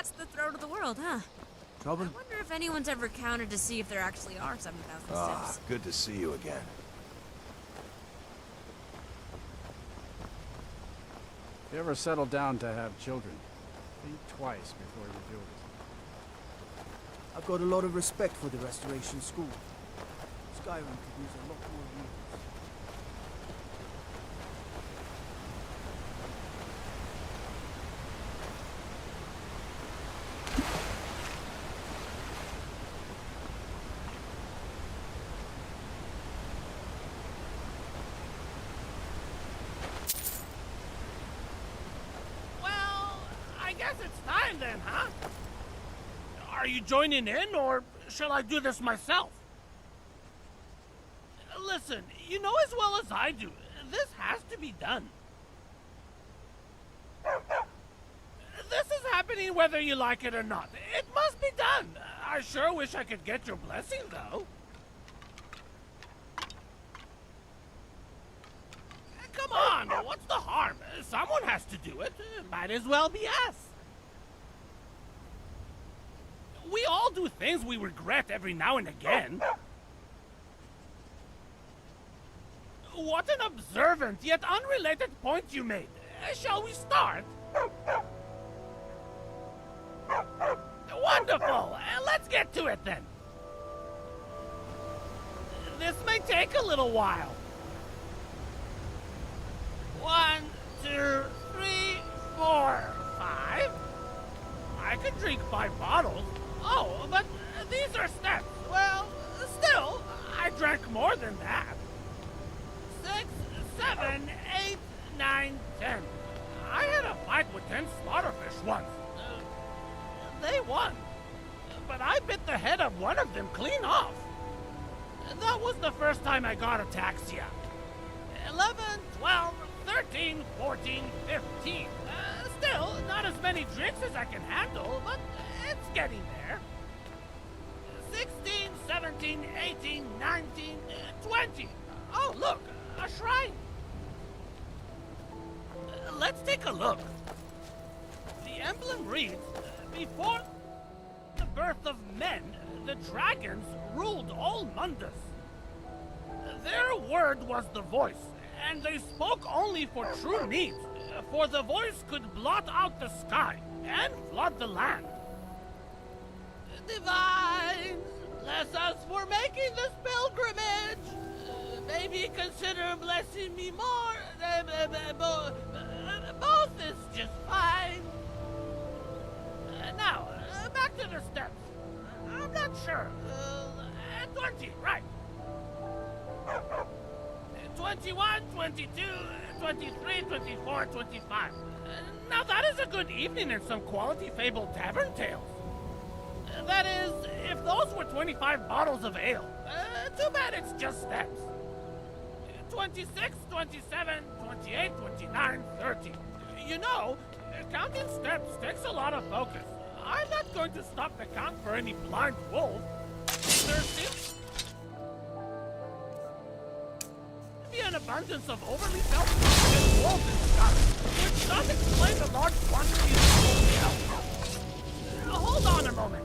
That's the throat of the world, huh? Trouble? I wonder if anyone's ever counted to see if there actually are 7,000 Ah, steps. good to see you again. If you ever settle down to have children, think twice before you do it. I've got a lot of respect for the Restoration School. Skyrim could use a lot more years. Well, I guess it's time then, huh? Are you joining in, or shall I do this myself? Listen, you know as well as I do, this has to be done. This is happening whether you like it or not. It must be done. I sure wish I could get your blessing, though. Come on, what's the harm? Someone has to do it. Might as well be us. We all do things we regret every now and again. What an observant yet unrelated point you made. Shall we start? Wonderful! Let's get to it then. This may take a little while. 1, 2, 3, 4, 5. I could drink 5 bottles. Oh, but these are steps. Well, still, I drank more than that. 6, 7, 8, 9, 10. I had a fight with 10 slaughterfish once. They won. But I bit the head of one of them clean off. That was the first time I got ataxia. 11, 12, 13, 14, 15. Still, not as many drinks as I can handle, but it's getting there. 16, 17, 18, 19, 20. Oh, look, a shrine. Let's take a look. The emblem reads, before the birth of men, the dragons ruled all Mundus. Their word was the voice, and they spoke only for true needs, for the voice could blot out the sky and flood the land. Divines, bless us for making this pilgrimage. Maybe consider blessing me more. Both is just fine. Now, back to the steps. I'm not sure. 20, right. 21, 22, 23, 24, 25. Now that is a good evening in some quality fabled tavern tales. That is, if those were 25 bottles of ale. Too bad it's just steps. 26, 27, 28, 29, 30. You know, counting steps takes a lot of focus. I'm not going to stop the count for any blind wolf. There seems to be an abundance of overly self-confident wolves in the sky, which does explain the large quantity of wolf. Hold on a moment.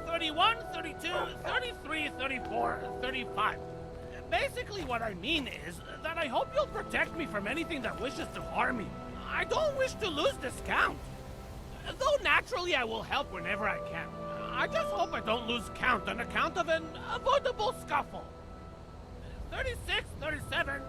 31, 32, 33, 34, 35. Basically what I mean is that I hope you'll protect me from anything that wishes to harm me. I don't wish to lose this count. Though naturally I will help whenever I can. I just hope I don't lose count on account of an avoidable scuffle. 36, 37...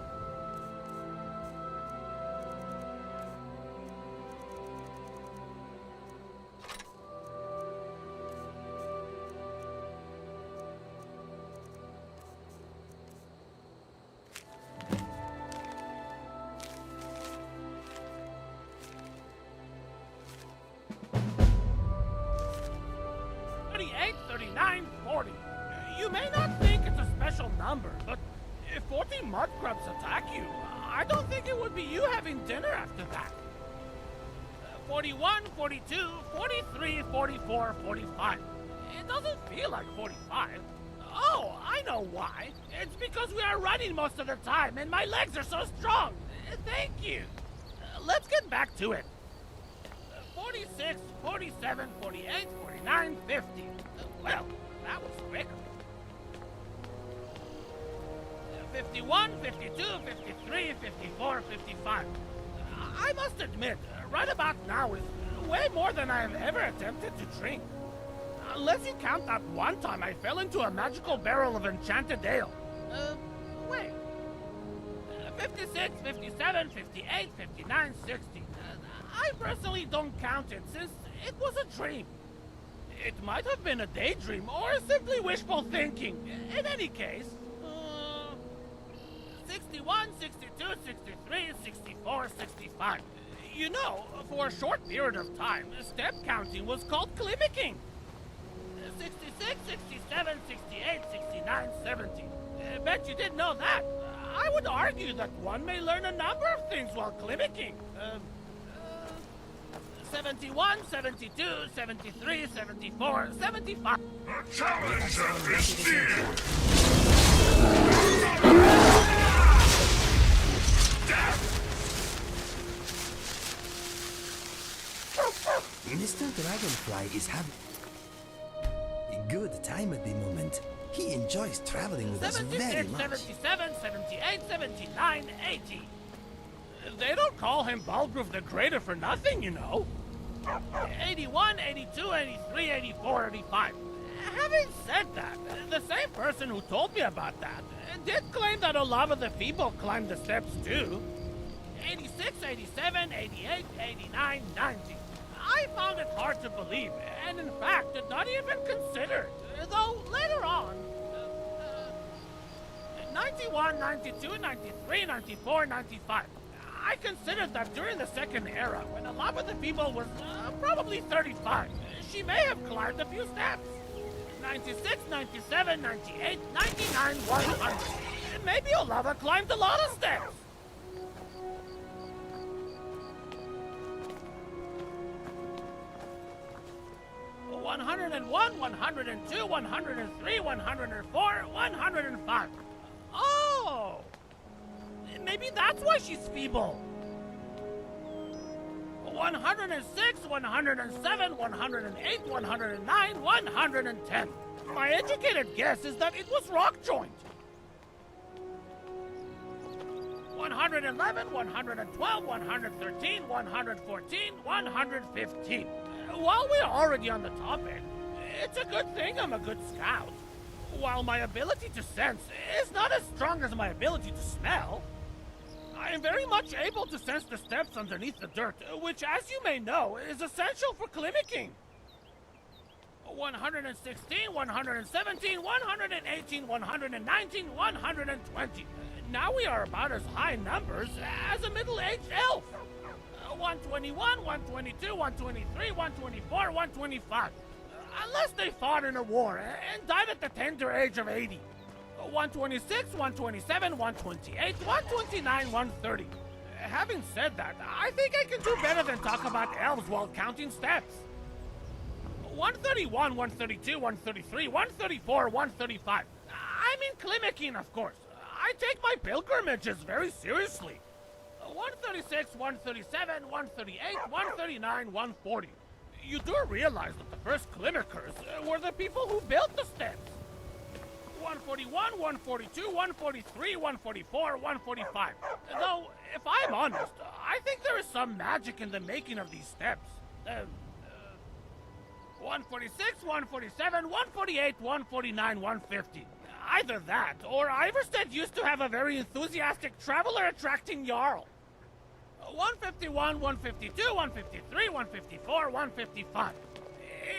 38, 39, 40. You may not think it's a special number, but if 40 mud grubs attack you, I don't think it would be you having dinner after that. 41, 42, 43, 44, 45. It doesn't feel like 45. Oh, I know why. It's because we are running most of the time and my legs are so strong. Thank you. Let's get back to it. 46, 47, 48, 49, 50. Well, that was quick. 51, 52, 53, 54, 55. I must admit, right about now is way more than I have ever attempted to drink. Unless you count that one time I fell into a magical barrel of enchanted ale. Wait. 56, 57, 58, 59, 60. I personally don't count it since it was a dream. It might have been a daydream or simply wishful thinking. In any case, 61, 62, 63, 64, 65. You know, for a short period of time, step counting was called climmicking. 66, 67, 68, 69, 70. Bet you didn't know that. I would argue that one may learn a number of things while climmicking. 71, 72, 73, 74, 75. A challenge at this deal! Mr. Dragonfly is having a good time at the moment. He enjoys traveling with us very 76, much. 77, 78, 79, 80. They don't call him Balgruf the Greater for nothing, you know. 81, 82, 83, 84, 85. Having said that, the same person who told me about that did claim that a lot of the feeble climbed the steps too. 86, 87, 88, 89, 90. I found it hard to believe, and in fact did not even consider it, though later on. 91, 92, 93, 94, 95. I considered that during the Second Era, when a lot of the people was probably 35, she may have climbed a few steps. 96, 97, 98, 99, 100. Maybe Olava climbed a lot of steps. One 101, 102, 103, 104, 105. Oh! Maybe that's why she's feeble. 106, 107, 108, 109, 110. My educated guess is that it was rock joint. 111, 112, 113, 114, 115. While we're already on the topic, it's a good thing I'm a good scout. While my ability to sense is not as strong as my ability to smell, I am very much able to sense the steps underneath the dirt, which, as you may know, is essential for climmicking. 116, 117, 118, 119, 120. Now we are about as high numbers as a middle-aged elf. 121, 122, 123, 124, 125. Unless they fought in a war and died at the tender age of 80. 126, 127, 128, 129, 130. Having said that, I think I can do better than talk about elves while counting steps. 131, 132, 133, 134, 135. I mean climmicking, of course. I take my pilgrimages very seriously. 136, 137, 138, 139, 140. You do realize that the first climmicers were the people who built the steps. 141, 142, 143, 144, 145. Though, if I'm honest, I think there is some magic in the making of these steps. 146, 147, 148, 149, 150. Either that, or Iverstead used to have a very enthusiastic traveler-attracting Jarl. 151, 152, 153, 154, 155.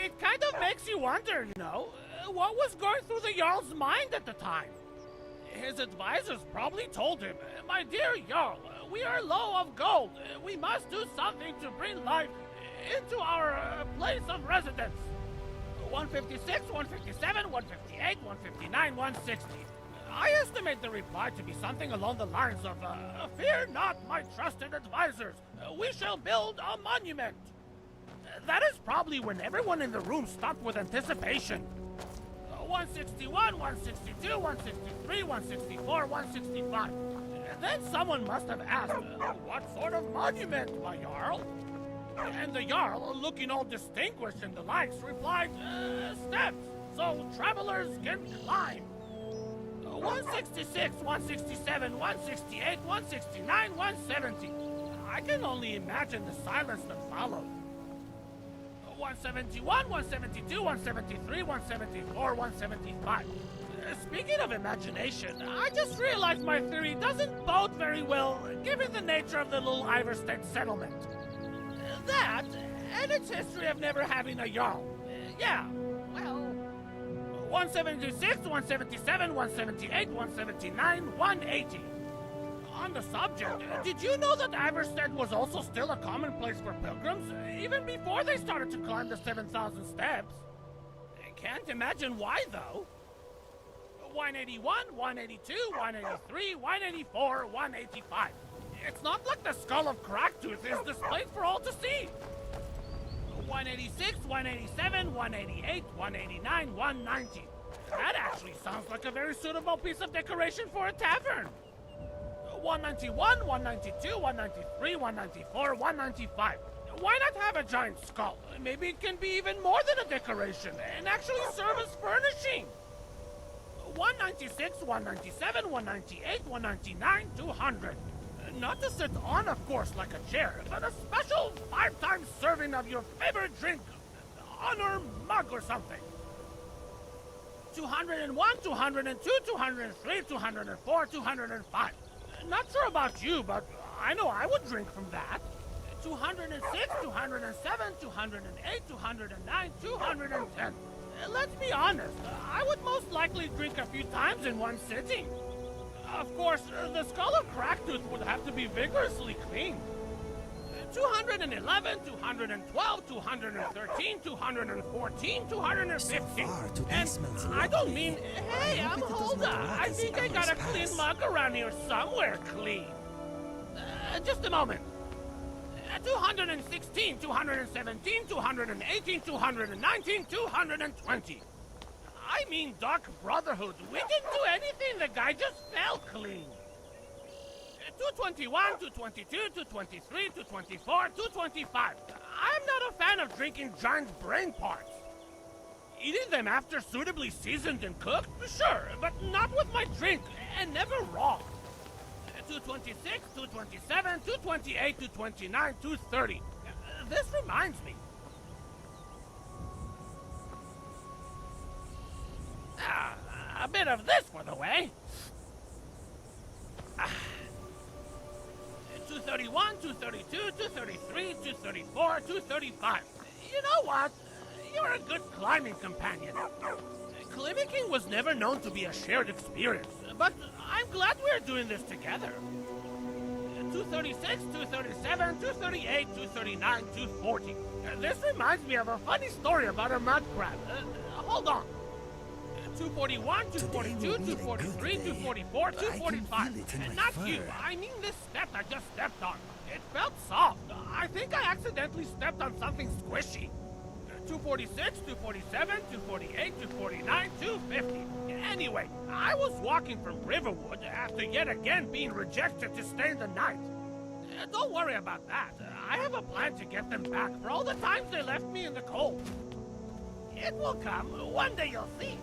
It kind of makes you wonder, you know, what was going through the Jarl's mind at the time. His advisors probably told him, "My dear Jarl, we are low of gold. We must do something to bring life into our place of residence." 156, 157, 158, 159, 160. I estimate the reply to be something along the lines of, "Fear not, my trusted advisors. We shall build a monument." That is probably when everyone in the room stopped with anticipation. 161, 162, 163, 164, 165. Then someone must have asked, "What sort of monument, my Jarl?" And the Jarl, looking all distinguished and the likes, replied, steps, so travelers can climb. 166, 167, 168, 169, 170. I can only imagine the silence that followed. 171, 172, 173, 174, 175. Speaking of imagination, I just realized my theory doesn't bode very well given the nature of the little Iverstead settlement. That, and its history of never having a Jarl. Yeah, well... 176, 177, 178, 179, 180. On the subject, did you know that Iverstead was also still a common place for pilgrims, even before they started to climb the 7,000 steps? Can't imagine why, though. 181, 182, 183, 184, 185. It's not like the skull of Cracktooth is displayed for all to see. 186, 187, 188, 189, 190. That actually sounds like a very suitable piece of decoration for a tavern. 191, 192, 193, 194, 195. Why not have a giant skull? Maybe it can be even more than a decoration and actually serve as furnishing. 196, 197, 198, 199, 200. Not to sit on, of course, like a chair, but a special 5-time serving of your favorite drink, honor mug or something. 201, 202, 203, 204, 205. Not sure about you, but I know I would drink from that. 206, 207, 208, 209, 210. Let's be honest, I would most likely drink a few times in one sitting. Of course, the skull of Cracktooth would have to be vigorously cleaned. 211, 212, 213, 214, 215. And I don't mean, hey, I'm Hulda. I think I got a clean mug around here somewhere clean. Just a moment. 216, 217, 218, 219, 220. I mean, Dark Brotherhood, we didn't do anything, the guy just fell clean. 221, 222, 223, 224, 225. I'm not a fan of drinking giant brain parts. Eating them after suitably seasoned and cooked? Sure, but not with my drink, and never raw. 226, 227, 228, 229, 230. This reminds me. A bit of this for the way. 231, 232, 233, 234, 235. You know what? You're a good climbing companion. Climbing was never known to be a shared experience, but I'm glad we're doing this together. 236, 237, 238, 239, 240. This reminds me of a funny story about a mud crab. Hold on. 241, 242, 243, 244, 245. Not you. I mean this step I just stepped on. It felt soft. I think I accidentally stepped on something squishy. 246, 247, 248, 249, 250. Anyway, I was walking from Riverwood after yet again being rejected to stay the night. Don't worry about that. I have a plan to get them back for all the times they left me in the cold. It will come. One day you'll see.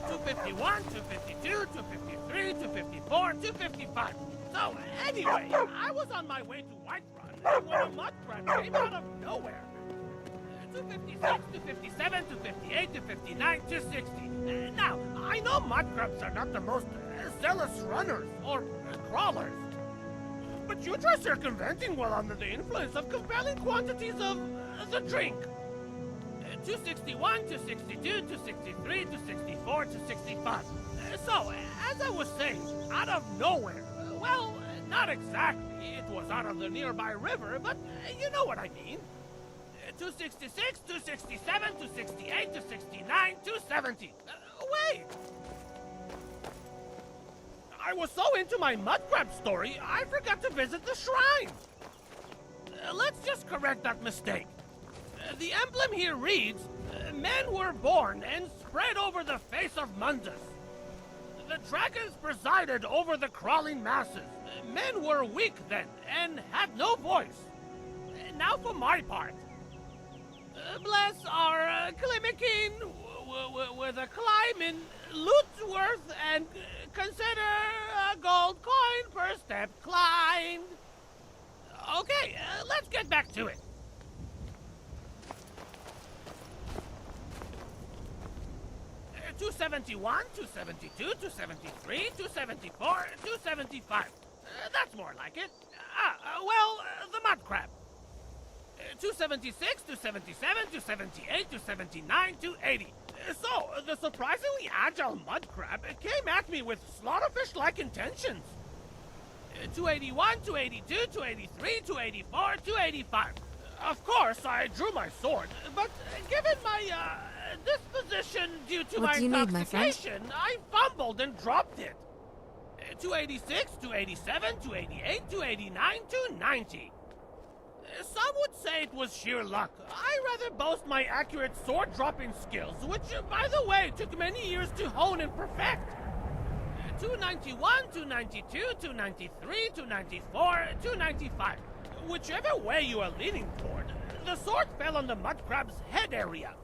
251, 252, 253, 254, 255. So, anyway, I was on my way to Whiterun when a mud crab came out of nowhere. 256, 257, 258, 259, 260. Now, I know mud crabs are not the most zealous runners or crawlers, but you try circumventing while under the influence of compelling quantities of the drink. 261, 262, 263, 264, 265. So, as I was saying, out of nowhere, well, not exactly, it was out of the nearby river, but you know what I mean. 266, 267, 268, 269, 270. Wait! I was so into my mud crab story, I forgot to visit the shrine. Let's just correct that mistake. The emblem here reads, men were born and spread over the face of Mundus. The dragons presided over the crawling masses. Men were weak then and had no voice. Now for my part. Bless our Climacine with a climb in Lutzworth and consider a gold coin per step climbed. Okay, let's get back to it. Uh, 271, 272, 273, 274, 275. That's more like it. The mud crab. 276, 277, 278, 279, 280. So, the surprisingly agile mud crab came at me with slaughterfish-like intentions. 281, 282, 283, 284, 285. Of course, I drew my sword, but given my disposition due to What my do you need, my friend? intoxication, I fumbled and dropped it. 286, 287, 288, 289, 290. Some would say it was sheer luck. I rather boast my accurate sword-dropping skills, which, by the way, took many years to hone and perfect. 291, 292, 293, 294, 295. Whichever way you are leaning toward, the sword fell on the mud crab's head area.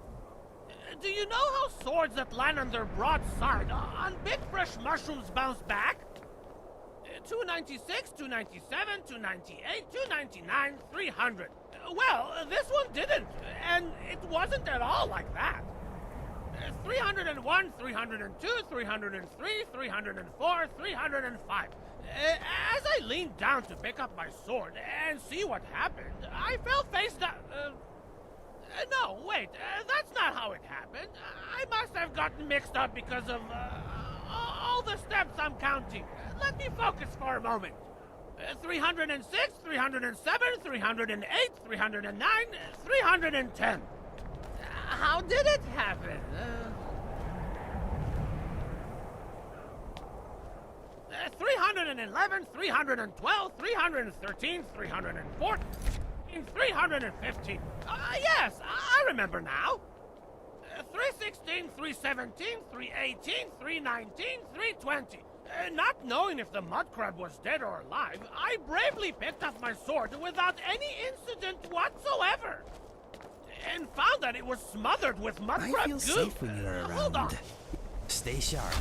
Do you know how swords that land on their broad side on big fresh mushrooms bounce back? 296, 297, 298, 299, 300. Well, this one didn't, and it wasn't at all like that. 301, 302, 303, 304, 305. As I leaned down to pick up my sword and see what happened, I fell face down. No, wait, that's not how it happened. I must have gotten mixed up because of all the steps I'm counting. Let me focus for a moment. 306, 307, 308, 309, 310. How did it happen? 311, 312, 313, 314, 315. Yes, I remember now. 316, 317, 318, 319, 320. Not knowing if the mud crab was dead or alive, I bravely picked up my sword without any incident whatsoever. And found that it was smothered with mud I crab feel goo. safe when you're Hold on. around. Stay sharp.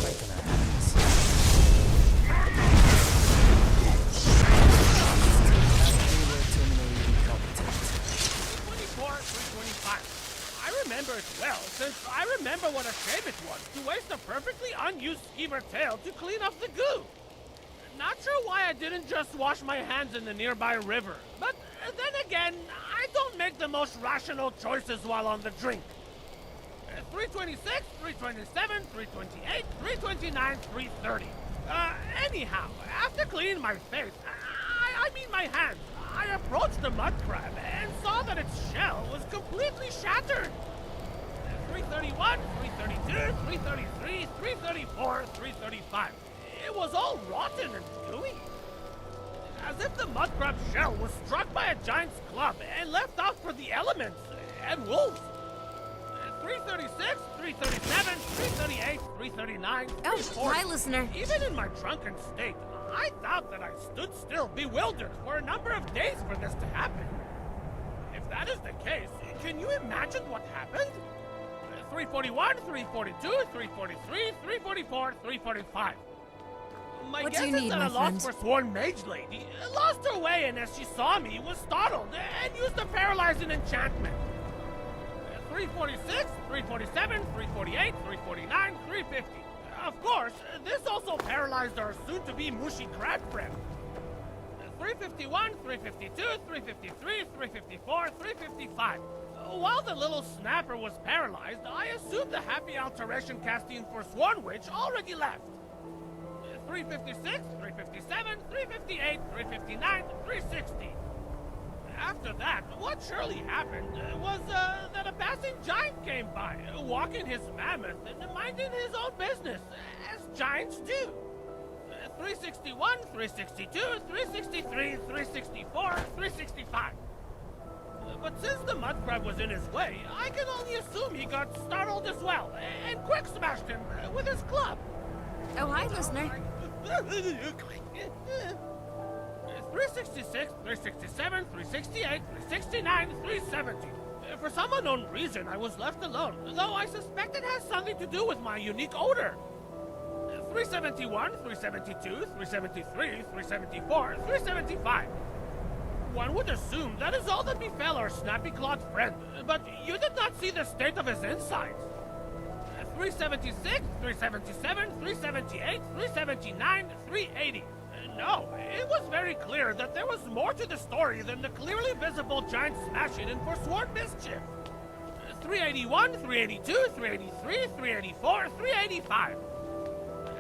Right on our hands. 324, 325. I remember it well, since I remember what a shame it was to waste a perfectly unused Skeever tail to clean up the goo. Not sure why I didn't just wash my hands in the nearby river, but then again, I don't make the most rational choices while on the drink. 326, 327, 328, 329, 330. Anyhow, after cleaning my face, I mean my hands, I approached the mud crab and saw that its shell was completely shattered. 331, 332, 333, 334, 335. It was all rotten and gooey. As if the mud crab shell was struck by a giant's club and left out for the elements and wolves. 336, 337, 338, 339, Oh, 340. hi, listener. Even in my drunken state, I thought that I stood still, bewildered, for a number of days for this to happen. If that is the case, can you imagine what happened? 341, 342, 343, 344, 345. My What guess do you is need, that my a lost friend? for sworn mage lady lost her way, and as she saw me, was startled and used a paralyzing enchantment. 346, 347, 348, 349, 350. Of course, this also paralyzed our soon-to-be mushy crab friend. 351, 352, 353, 354, 355. While the little snapper was paralyzed, I assumed the happy alteration casting for Sworn Witch already left. 356, 357, 358, 359, 360. After that, what surely happened was that a passing giant came by, walking his mammoth and minding his own business, as giants do. 361, 362, 363, 364, 365. But since the mud crab was in his way, I can only assume he got startled as well, and quick smashed him with his club. Oh, hi, listener. 366, 367, 368, 369, 370. For some unknown reason, I was left alone, though I suspect it has something to do with my unique odor. 371, 372, 373, 374, 375. One would assume that is all that befell our snappy-clawed friend, but you did not see the state of his insides. 376, 377, 378, 379, 380. No, it was very clear that there was more to the story than the clearly visible giant smashing and forsworn mischief. 381, 382, 383, 384, 385.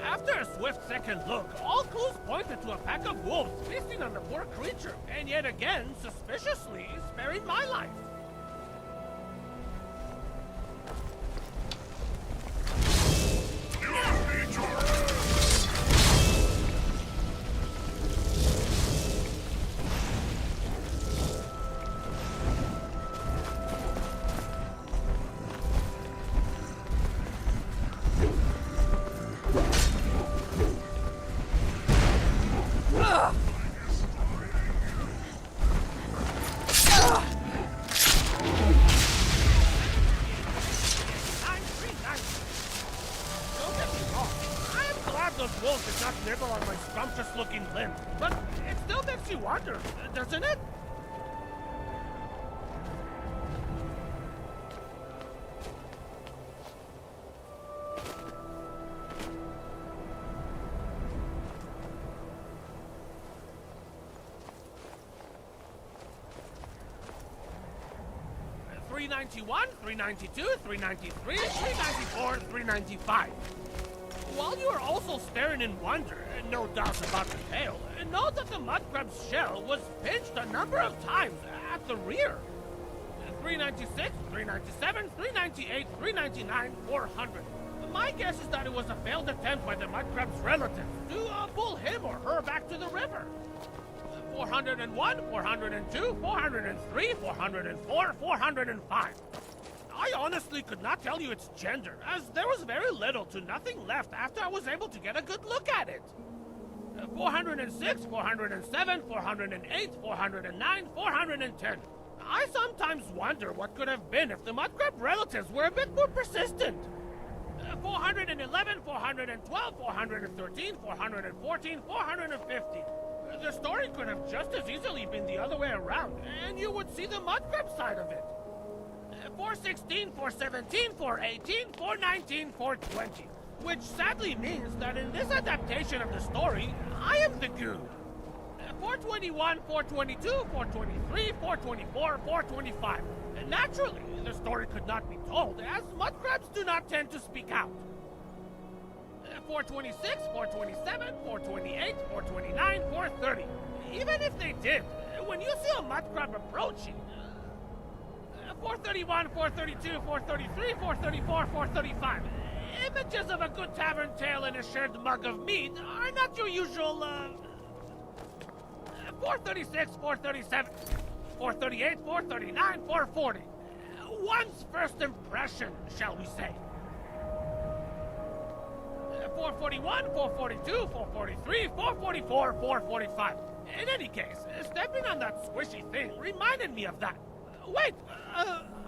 After a swift second look, all clues pointed to a pack of wolves feasting on the poor creature, and yet again, suspiciously, sparing my life. Those wolves did not nibble on my scrumptious-looking limb, but it still makes you wonder, doesn't it? $391, $392, $393, $394, $395. While you are also staring in wonder, no doubt about the tale, note that the mud crab's shell was pinched a number of times at the rear. 396, 397, 398, 399, 400. My guess is that it was a failed attempt by the mud crab's relatives to pull him or her back to the river. 401, 402, 403, 404, 405. I honestly could not tell you its gender, as there was very little to nothing left after I was able to get a good look at it. 406, 407, 408, 409, 410. I sometimes wonder what could have been if the mudcrab relatives were a bit more persistent. 411, 412, 413, 414, 450. The story could have just as easily been the other way around, and you would see the mudcrab side of it. 416, 417, 418, 419, 420. Which sadly means that in this adaptation of the story, I am the goon. 421, 422, 423, 424, 425. And naturally, the story could not be told, as mudcrabs do not tend to speak out. 426, 427, 428, 429, 430. Even if they did, when you see a mudcrab approaching, 431, 432, 433, 434, 435. Images of a good tavern tale and a shared mug of mead are not your usual, 436, 437, 438, 439, 440. One's first impression, shall we say. 441, 442, 443, 444, 445. In any case, stepping on that squishy thing reminded me of that. Wait,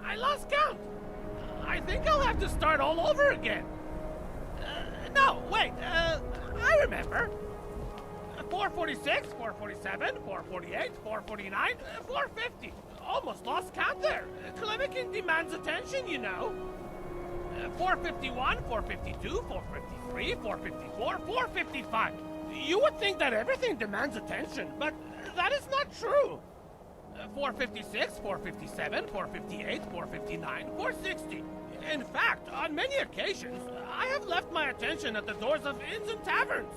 I lost count. I think I'll have to start all over again. No, wait, I remember. 446, 447, 448, 449, 450. Almost lost count there. Clemikin demands attention, you know. 451, 452, 453, 454, 455. You would think that everything demands attention, but that is not true. 456, 457, 458, 459, 460. In fact, on many occasions, I have left my attention at the doors of inns and taverns.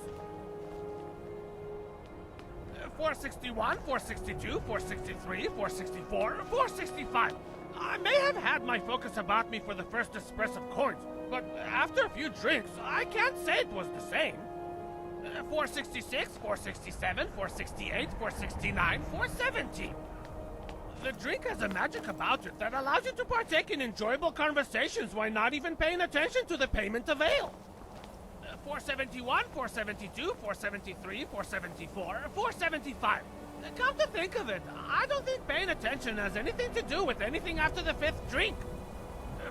461, 462, 463, 464, 465. I may have had my focus about me for the first espresso coins, but after a few drinks, I can't say it was the same. 466, 467, 468, 469, 470. The drink has a magic about it that allows you to partake in enjoyable conversations while not even paying attention to the payment of ale. 471, 472, 473, 474, 475. Come to think of it, I don't think paying attention has anything to do with anything after the fifth drink.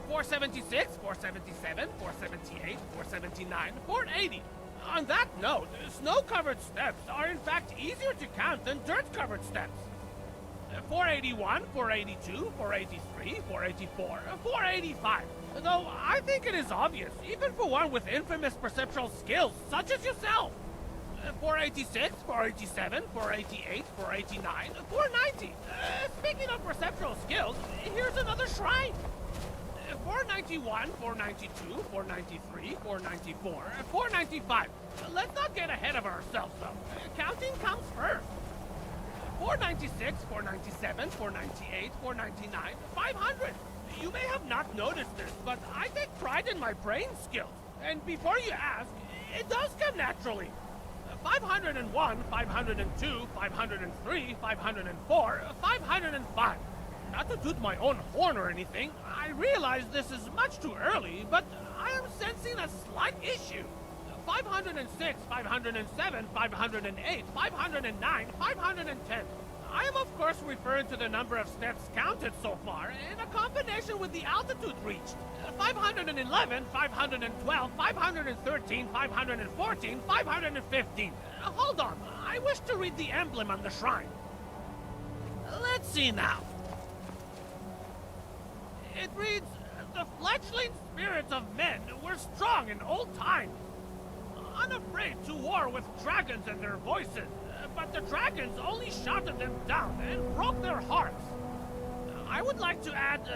476, 477, 478, 479, 480. On that note, snow-covered steps are in fact easier to count than dirt-covered steps. 481, 482, 483, 484, 485. Though I think it is obvious, even for one with infamous perceptual skills, such as yourself. 486, 487, 488, 489, 490. Speaking of perceptual skills, here's another shrine. 491, 492, 493, 494, 495. Let's not get ahead of ourselves, though. Counting comes first. 496, 497, 498, 499, 500. You may have not noticed this, but I take pride in my brain skills. And before you ask, it does come naturally. 501, 502, 503, 504, 505. Not to toot my own horn or anything, I realize this is much too early, but I am sensing a slight issue. 506, 507, 508, 509, 510. I am of course referring to the number of steps counted so far in a combination with the altitude reached. 511, 512, 513, 514, 515. Hold on, I wish to read the emblem on the shrine. Let's see now. It reads, "The fledgling spirits of men were strong in old times, unafraid to war with dragons and their voices, but the dragons only shouted them down and broke their hearts." I would like to add,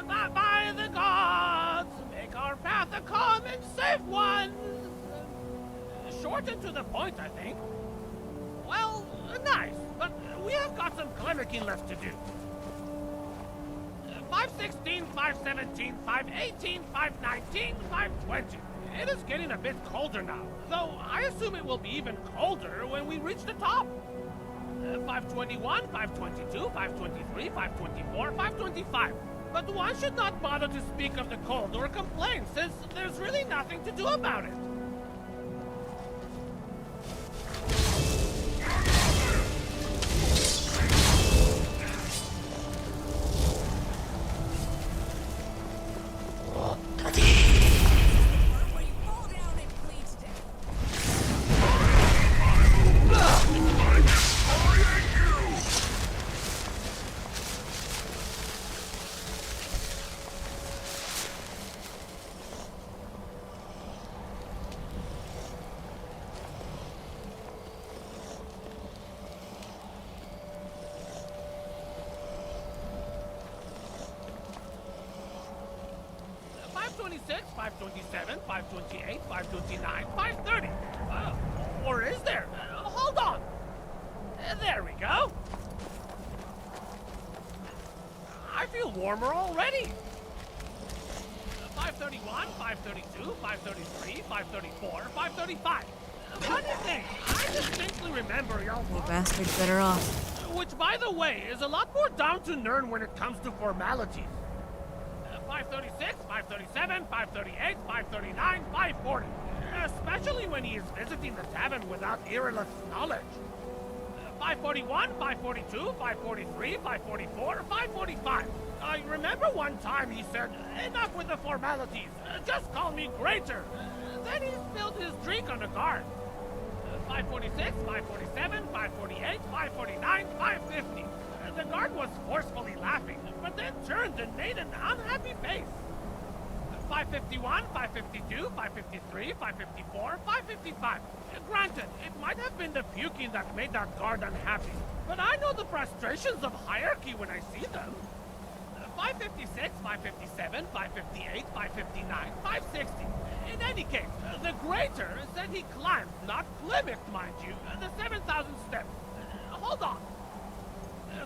by the gods, make our path a calm and safe one. Short and to the point, I think. Well, nice, but we have got some clericing left to do. 516, 517, 518, 519, 520. It is getting a bit colder now, though I assume it will be even colder when we reach the top. 521, 522, 523, 524, 525. But one should not bother to speak of the cold or complain, since there's really nothing to do about it. Where you fall down and bleed to death. .526, 527, 528, 529, 530. Or is there? Hold on. There we go. I feel warmer already. 531, 532, 533, 534, 535. Funny thing, I distinctly remember y'all. You bastards better off. Which, by the way, is a lot more down to learn when it comes to formalities. 536, 537, 538, 539, 540. Especially when he is visiting the tavern without Irilith's knowledge. 541, 542, 543, 544, 545. I remember one time he said, "Enough with the formalities, just call me Greater." Then he spilled his drink on the guard. 546, 547, 548, 549, 550. The guard was forcefully laughing, but then turned and made an unhappy face. 551, 552, 553, 554, 555. Granted, it might have been the puking that made that guard unhappy, but I know the frustrations of hierarchy when I see them. 556, 557, 558, 559, 560. In any case, the Greater said he climbed, not climbed, mind you, the 7,000 steps. Hold on.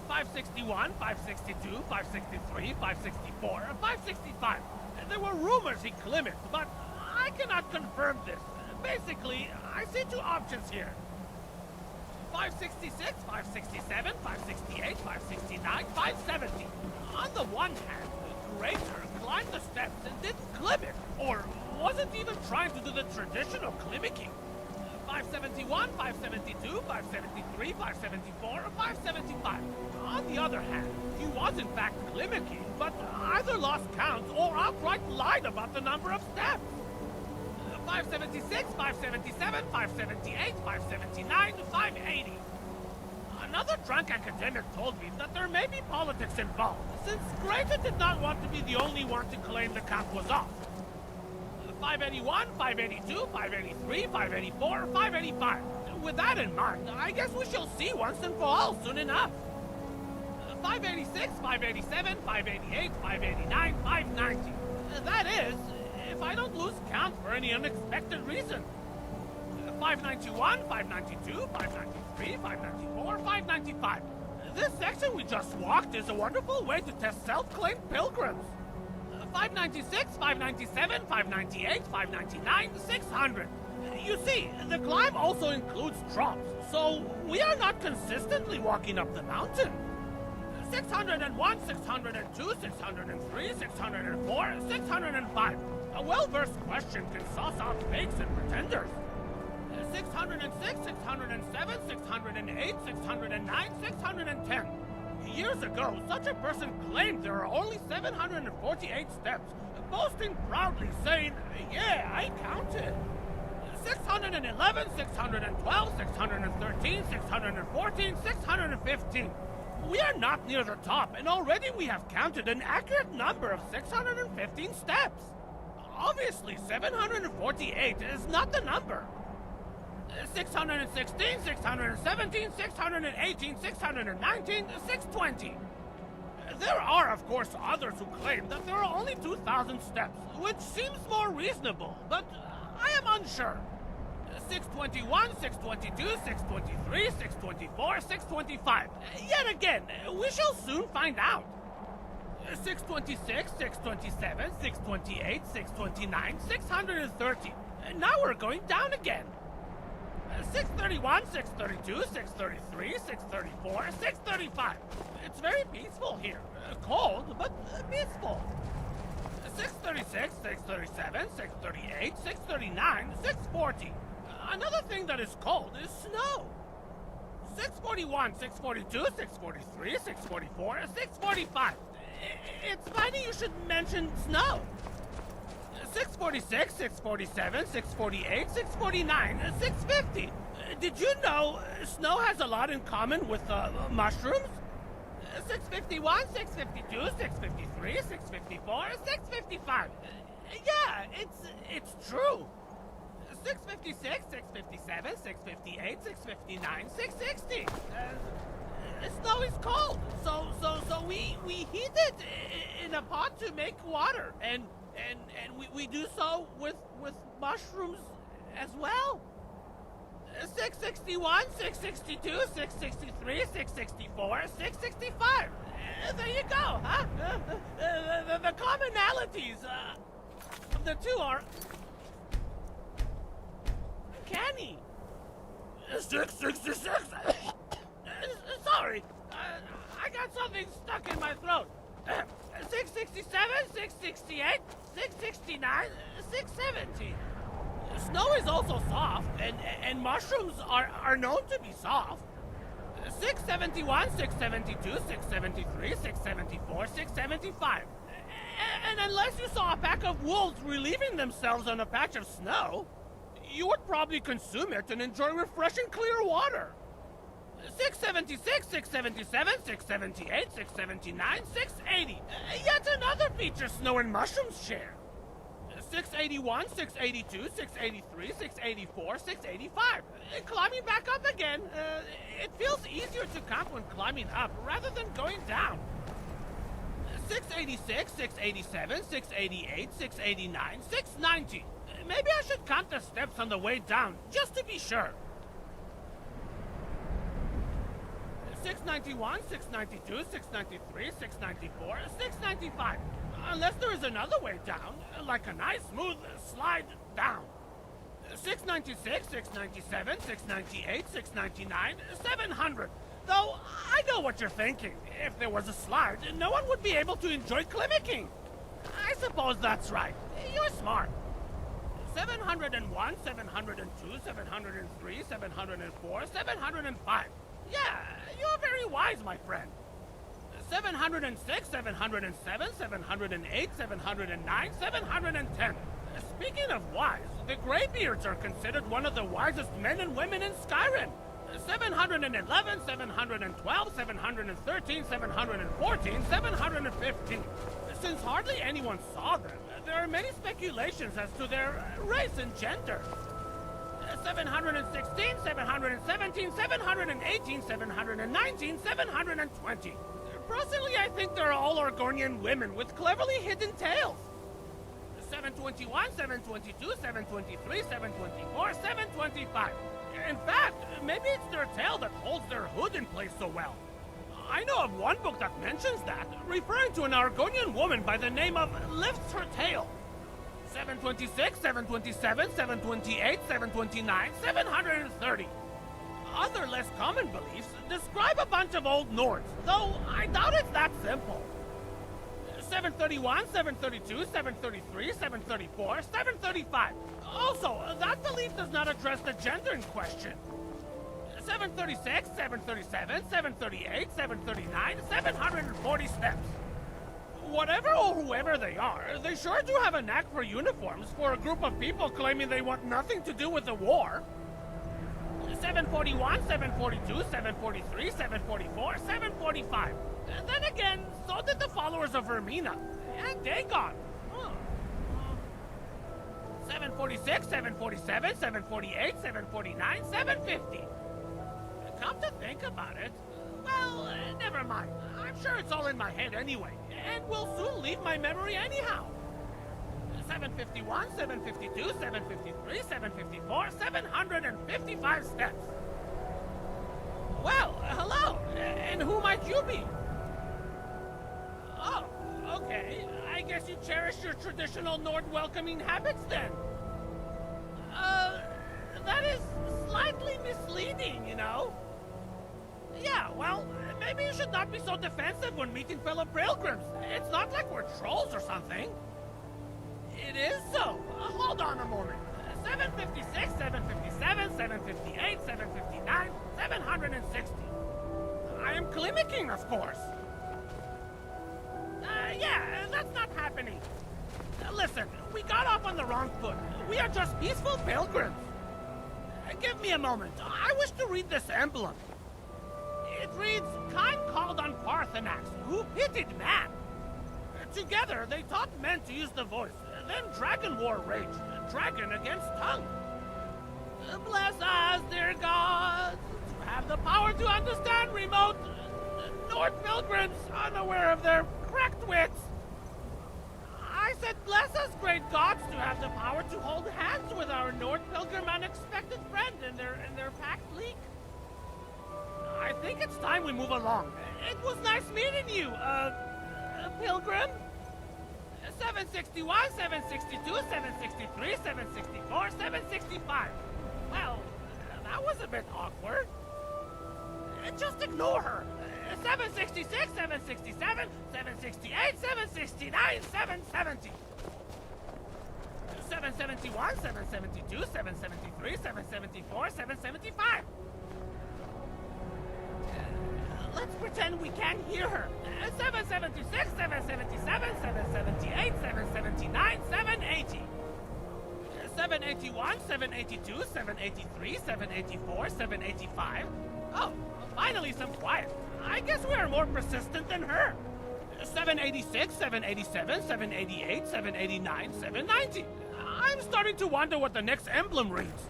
561, 562, 563, 564, 565. There were rumors he climbed, but I cannot confirm this. Basically, I see two options here. 566, 567, 568, 569, 570. On the one hand, the Greater climbed the steps and didn't climb it, or wasn't even trying to do the traditional climmicking. 571, 572, 573, 574, or 575. On the other hand, he was in fact climmicking, but either lost count or outright lied about the number of steps. 576, 577, 578, 579, 580. Another drunk academic told me that there may be politics involved, since Greta did not want to be the only one to claim the count was off. 581, 582, 583, 584, 585. With that in mind, I guess we shall see once and for all soon enough. 586, 587, 588, 589, 590. That is, if I don't lose count for any unexpected reason. 591, 592, 593, 594, 595. This section we just walked is a wonderful way to test self-claimed pilgrims. 596, 597, 598, 599, 600. You see, the climb also includes drops, so we are not consistently walking up the mountain. 601, 602, 603, 604, 605. A well-versed question can sauce out fakes and pretenders. 606, 607, 608, 609, 610. Years ago, such a person claimed there are only 748 steps, boasting proudly, saying, "Yeah, I counted." 611, 612, 613, 614, 615. We are not near the top, and already we have counted an accurate number of 615 steps. Obviously, 748 is not the number. 616, 617, 618, 619, 620. There are, of course, others who claim that there are only 2,000 steps, which seems more reasonable, but I am unsure. 621, 622, 623, 624, 625. Yet again, we shall soon find out. 626, 627, 628, 629, 630. Now we're going down again. 631, 632, 633, 634, 635. It's very peaceful here. Cold, but peaceful. 636, 637, 638, 639, 640. Another thing that is cold is snow. 641, 642, 643, 644, 645. It's funny you should mention snow. 646, 647, 648, 649, 650. Did you know snow has a lot in common with mushrooms? 651, 652, 653, 654, 655. Yeah, it's true. 656, 657, 658, 659, 660. Snow is cold, so we heat it in a pot to make water, and we do so with mushrooms as well. 661, 662, 663, 664, 665. There you go, huh? The commonalities of the two are uncanny. 666. Sorry, I got something stuck in my throat. 667, 668, 669, 670. Snow is also soft, and mushrooms are known to be soft. 671, 672, 673, 674, 675. And unless you saw a pack of wolves relieving themselves on a patch of snow, you would probably consume it and enjoy refreshing clear water. 676, 677, 678, 679, 680. Yet another feature snow and mushrooms share. 681, 682, 683, 684, 685. Climbing back up again. It feels easier to count when climbing up rather than going down. 686, 687, 688, 689, 690. Maybe I should count the steps on the way down, just to be sure. 691, 692, 693, 694, 695. Unless there is another way down, like a nice smooth slide down. 696, 697, 698, 699, 700. Though, I know what you're thinking. If there was a slide, no one would be able to enjoy climmicking. I suppose that's right. You're smart. 701, 702, 703, 704, 705. Yeah, you're very wise, my friend. 706, 707, 708, 709, 710. Speaking of wise, the Greybeards are considered one of the wisest men and women in Skyrim. 711, 712, 713, 714, 715. Since hardly anyone saw them, there are many speculations as to their race and gender. 716, 717, 718, 719, 720. Personally, I think they're all Orgonian women with cleverly hidden tails. 721, 722, 723, 724, 725. In fact, maybe it's their tail that holds their hood in place so well. I know of one book that mentions that, referring to an Argonian woman by the name of Lifts Her Tail. 726, 727, 728, 729, 730. Other less common beliefs describe a bunch of Old Nords, though I doubt it's that simple. 731, 732, 733, 734, 735. Also, that belief does not address the gender in question. 736, 737, 738, 739, 740 steps. Whatever or whoever they are, they sure do have a knack for uniforms for a group of people claiming they want nothing to do with the war. 741, 742, 743, 744, 745. And then again, so did the followers of Vermina. And Dagon. 746, 747, 748, 749, 750. Come to think about it, well, never mind. I'm sure it's all in my head anyway, and will soon leave my memory anyhow. 751, 752, 753, 754, 755 steps. Well, hello, and who might you be? Oh, okay. I guess you cherish your traditional Nord welcoming habits then. That is slightly misleading, you know? Yeah, well, maybe you should not be so defensive when meeting fellow pilgrims. It's not like we're trolls or something. It is so. Hold on a moment. 756, 757, 758, 759, 760. I am clinicking, of course. Yeah, that's not happening. Listen, we got off on the wrong foot. We are just peaceful pilgrims. Give me a moment. I wish to read this emblem. It reads, Kind called on Parthenax, who pitied man. Together, they taught men to use the voice. Then dragon war raged, dragon against tongue. Bless us, dear gods, to have the power to understand remote Nord pilgrims unaware of their cracked wits. I said, bless us, great gods, to have the power to hold hands with our Nord pilgrim unexpected friend in their packed leak. I think it's time we move along. It was nice meeting you, pilgrim. 761, 762, 763, 764, 765. Well, that was a bit awkward. Just ignore her. 766, 767, 768, 769, 770. 771, 772, 773, 774, 775. Let's pretend we can't hear her. 776, 777, 778, 779, 780. 781, 782, 783, 784, 785. Oh, finally some quiet. I guess we are more persistent than her. 786, 787, 788, 789, 790. I'm starting to wonder what the next emblem reads.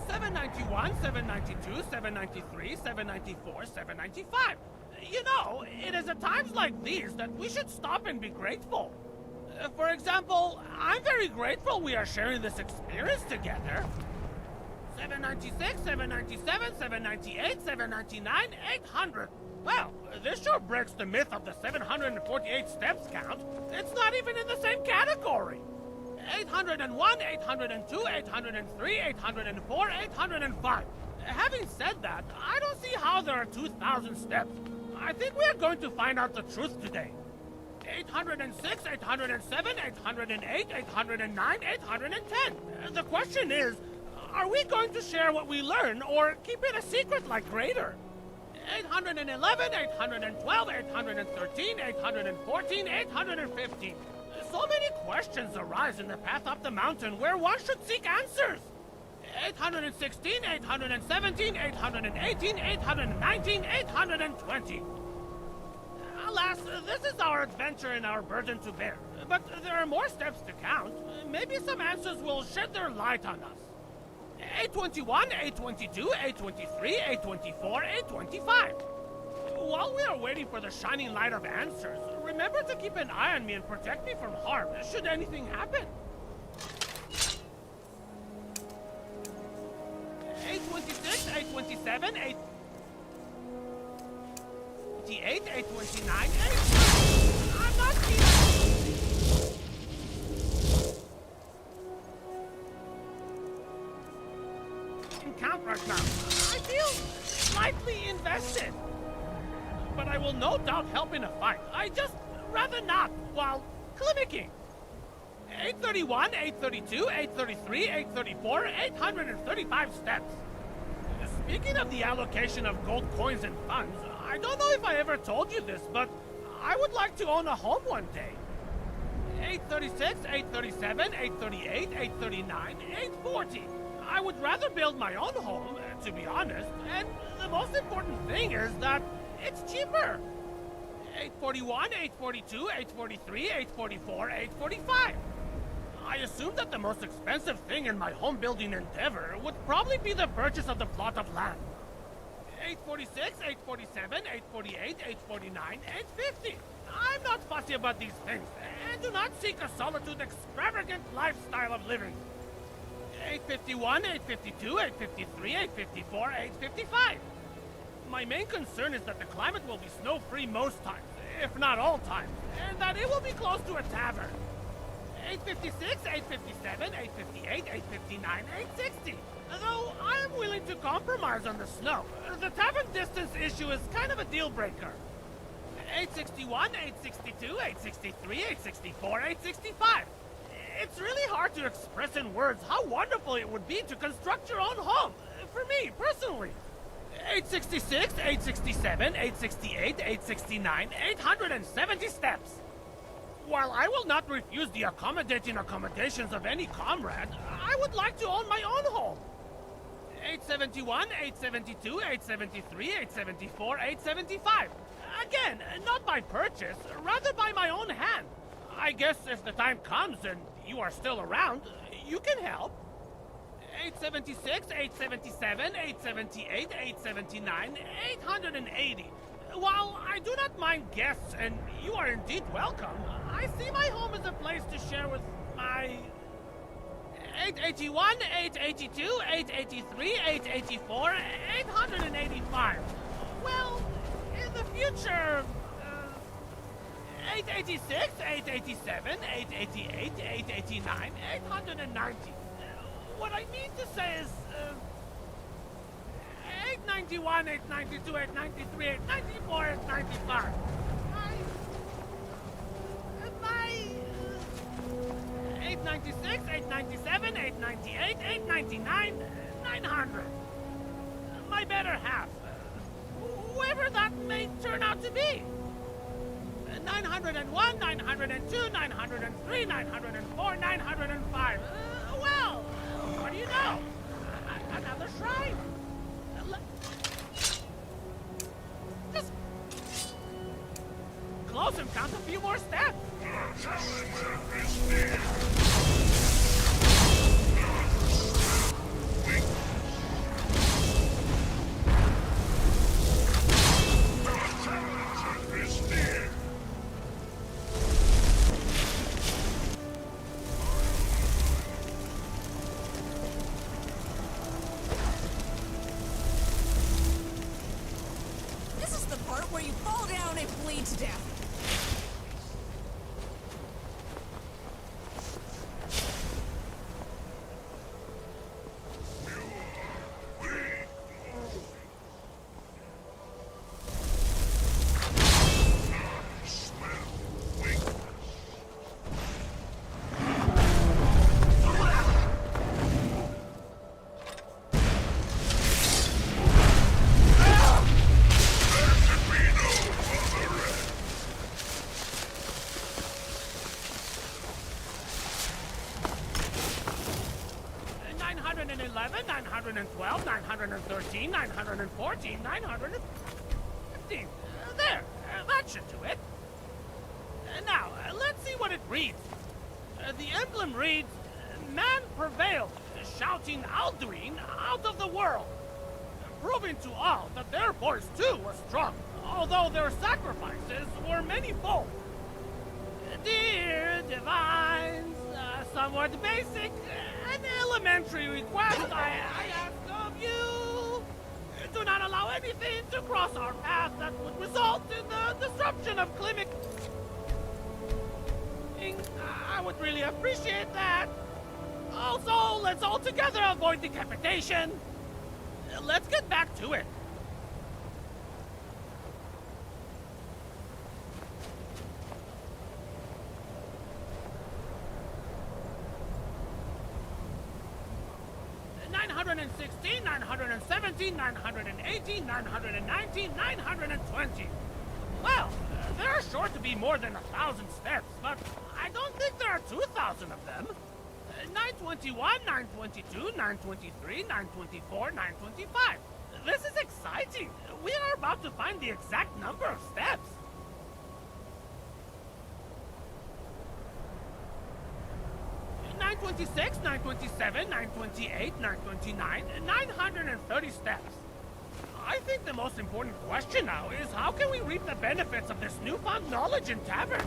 791, 792, 793, 794, 795. You know, it is at times like these that we should stop and be grateful. For example, I'm very grateful we are sharing this experience together. 796, 797, 798, 799, 800. Well, this sure breaks the myth of the 748 steps count. It's not even in the same category. 801, 802, 803, 804, 805. Having said that, I don't see how there are 2,000 steps. I think we are going to find out the truth today. 806, 807, 808, 809, 810. The question is, are we going to share what we learn or keep it a secret like Grader? 811, 812, 813, 814, 815. So many questions arise in the path up the mountain where one should seek answers. 816, 817, 818, 819, 820. Alas, this is our adventure and our burden to bear. But there are more steps to count. Maybe some answers will shed their light on us. 821, 822, 823, 824, 825. While we are waiting for the shining light of answers, remember to keep an eye on me and protect me from harm should anything happen. 826, 827, 828, 829, 8... I'm not count right now. I feel slightly invested. But I will no doubt help in a fight. I just rather not while clinicking. 831, 832, 833, 834, 835 steps. Speaking of the allocation of gold coins and funds, I don't know if I ever told you this, but I would like to own a home one day. 836, 837, 838, 839, 840. I would rather build my own home, to be honest, and the most important thing is that it's cheaper. 841, 842, 843, 844, 845. I assume that the most expensive thing in my home building endeavor would probably be the purchase of the plot of land. 846, 847, 848, 849, 850. I'm not fussy about these things, and do not seek a solitude extravagant lifestyle of living. 851, 852, 853, 854, 855. My main concern is that the climate will be snow-free most times, if not all times, and that it will be close to a tavern. 856, 857, 858, 859, 860. Though I am willing to compromise on the snow, the tavern distance issue is kind of a deal-breaker. 861, 862, 863, 864, 865. It's really hard to express in words how wonderful it would be to construct your own home, for me, personally. 866, 867, 868, 869, 870 steps. While I will not refuse the accommodating accommodations of any comrade, I would like to own my own home. 871, 872, 873, 874, 875. Again, not by purchase, rather by my own hand. I guess if the time comes and you are still around, you can help. 876, 877, 878, 879, 880. While I do not mind guests, and you are indeed welcome, I see my home as a place to share with my... 881, 882, 883, 884, 885. Well, in the future... 886, 887, 888, 889, 890. What I mean to say is... 891, 892, 893, 894, 895. My... 896, 897, 898, 899, 900. My better half. Whoever that may turn out to be. 901, 902, 903, 904, 905. Well, what do you know? Another shrine. Just close and count a few more steps. This is the part where you fall down and bleed to death. 913, 914, 915. There, that should do it. Now, let's see what it reads. The emblem reads, "Man prevailed, shouting Alduin out of the world," proving to all that their voice too was strong, although their sacrifices were many-fold. Dear divines, somewhat basic, an elementary request I ask of you. Do not allow anything to cross our path that would result in the disruption of Climic. I would really appreciate that. Also, let's all together avoid decapitation. Let's get back to it. "916, 917, 918, 919, 920. Well, there are sure to be more than 1,000 steps, but I don't think there are 2,000 of them. 921, 922, 923, 924, 925. This is exciting. We are about to find the exact number of steps. "9 926, 927, 928, 929, 930 steps. I think the most important question now is how can we reap the benefits of this newfound knowledge in Tampered?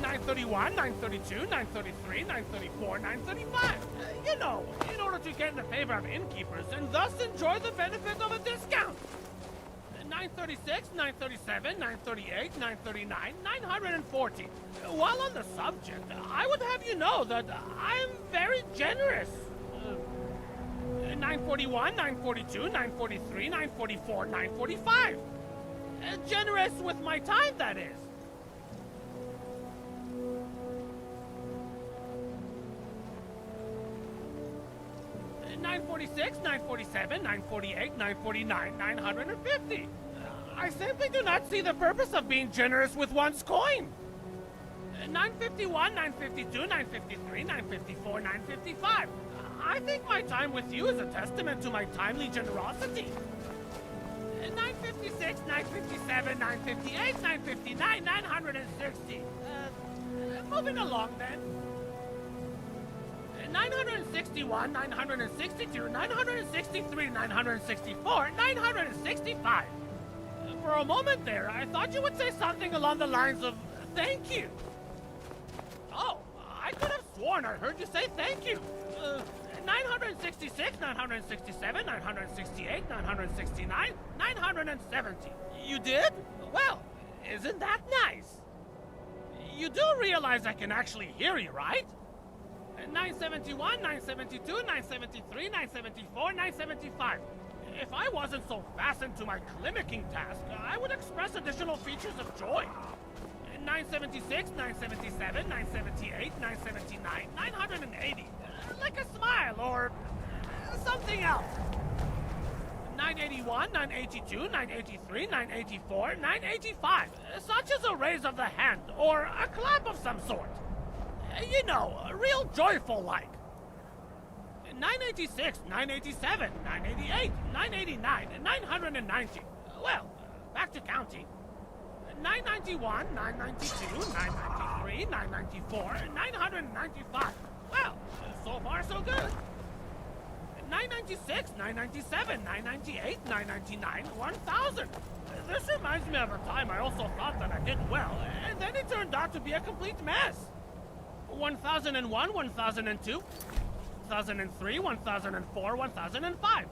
931, 932, 933, 934, 935. You know, in order to get in the favor of innkeepers and thus enjoy the benefit of a discount. 936, 937, 938, 939, 940. While on the subject, I would have you know that I'm very generous. 941, 942, 943, 944, 945. Generous with my time, that is. 946, 947, 948, 949, 950. I simply do not see the purpose of being generous with one's coin. 951, 952, 953, 954, 955. I think my time with you is a testament to my timely generosity. 956, 957, 958, 959, 960. Moving along then. 961, 962, 963, 964, 965. For a moment there, I thought you would say something along the lines of, thank you. Oh, I could have sworn I heard you say thank you. 966, 967, 968, 969, 970. You did? Well, isn't that nice? You do realize I can actually hear you, right? 971, 972, 973, 974, 975. If I wasn't so fastened to my climacking task, I would express additional features of joy. 976, 977, 978, 979, 980. Like a smile or something else. 981, 982, 983, 984, 985. Such as a raise of the hand or a clap of some sort. You know, real joyful like. 986, 987, 988, 989, 990. Well, back to counting. 991, 992, 993, 994, 995. Well, so far so good. 996, 997, 998, 999, 1000. This reminds me of a time I also thought that I did well, and then it turned out to be a complete mess. 1001, 1002, 1003, 1004, 1005.